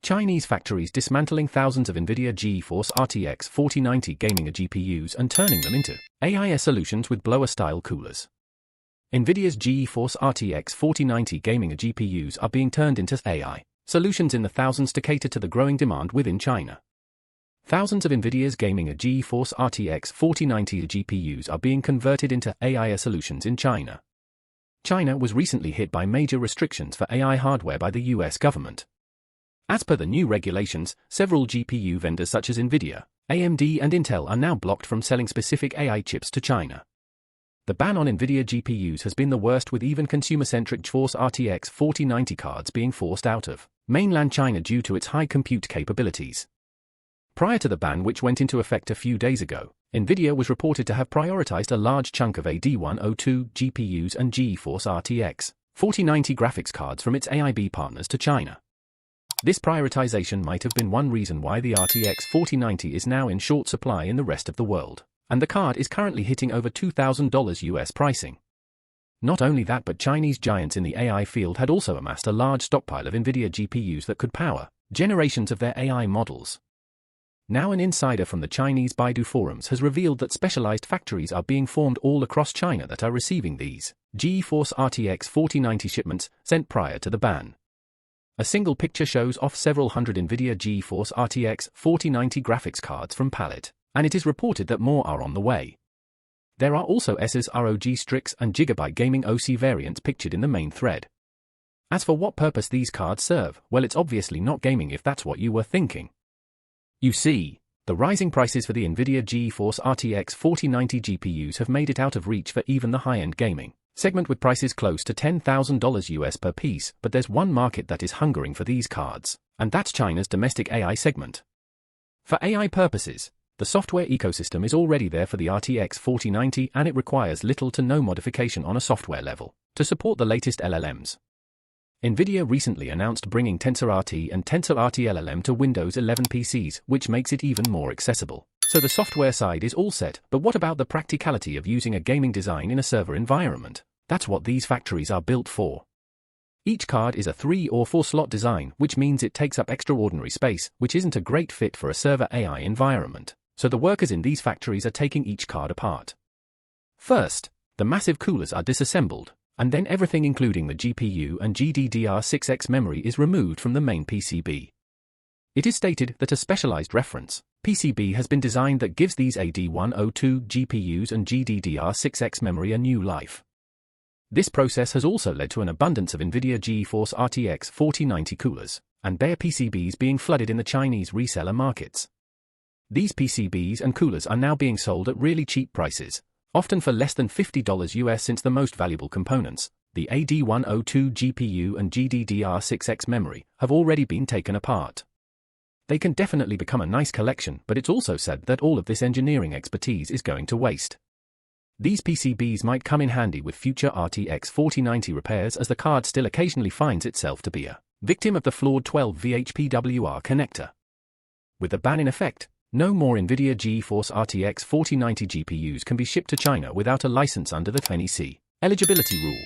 Chinese factories dismantling thousands of NVIDIA GeForce RTX 4090 gaming GPUs and turning them into AI solutions with blower-style coolers. NVIDIA's GeForce RTX 4090 gaming GPUs are being turned into AI solutions in the thousands to cater to the growing demand within China. Thousands of NVIDIA's gaming GeForce RTX 4090 GPUs are being converted into AI solutions in China. China was recently hit by major restrictions for AI hardware by the US government. As per the new regulations, several GPU vendors such as NVIDIA, AMD and Intel are now blocked from selling specific AI chips to China. The ban on NVIDIA GPUs has been the worst, with even consumer-centric GeForce RTX 4090 cards being forced out of mainland China due to its high compute capabilities. Prior to the ban, which went into effect a few days ago, NVIDIA was reported to have prioritized a large chunk of AD102 GPUs and GeForce RTX 4090 graphics cards from its AIB partners to China. This prioritization might have been one reason why the RTX 4090 is now in short supply in the rest of the world, and the card is currently hitting over $2,000 US pricing. Not only that, but Chinese giants in the AI field had also amassed a large stockpile of NVIDIA GPUs that could power generations of their AI models. Now an insider from the Chinese Baidu forums has revealed that specialized factories are being formed all across China that are receiving these GeForce RTX 4090 shipments sent prior to the ban. A single picture shows off several hundred NVIDIA GeForce RTX 4090 graphics cards from pallet, and it is reported that more are on the way. There are also S's ROG Strix and Gigabyte Gaming OC variants pictured in the main thread. As for what purpose these cards serve, well, it's obviously not gaming if that's what you were thinking. You see, the rising prices for the NVIDIA GeForce RTX 4090 GPUs have made it out of reach for even the high-end gaming segment, with prices close to $10,000 US per piece, but there's one market that is hungering for these cards, and that's China's domestic AI segment. For AI purposes, the software ecosystem is already there for the RTX 4090, and it requires little to no modification on a software level to support the latest LLMs. NVIDIA recently announced bringing TensorRT and TensorRT LLM to Windows 11 PCs, which makes it even more accessible. So the software side is all set, but what about the practicality of using a gaming design in a server environment? That's what these factories are built for. Each card is a 3 or 4 slot design, which means it takes up extraordinary space, which isn't a great fit for a server AI environment. So the workers in these factories are taking each card apart. First, the massive coolers are disassembled, and then everything including the GPU and GDDR6X memory is removed from the main PCB. It is stated that a specialized reference PCB has been designed that gives these AD102 GPUs and GDDR6X memory a new life. This process has also led to an abundance of NVIDIA GeForce RTX 4090 coolers and bare PCBs being flooded in the Chinese reseller markets. These PCBs and coolers are now being sold at really cheap prices, often for less than $50 US, since the most valuable components, the AD102 GPU and GDDR6X memory, have already been taken apart. They can definitely become a nice collection, but it's also said that all of this engineering expertise is going to waste. These PCBs might come in handy with future RTX 4090 repairs, as the card still occasionally finds itself to be a victim of the flawed 12V HPWR connector. With the ban in effect, no more NVIDIA GeForce RTX 4090 GPUs can be shipped to China without a license under the NEC eligibility rule.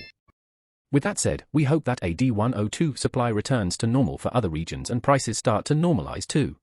With that said, we hope that AD102 supply returns to normal for other regions and prices start to normalize too.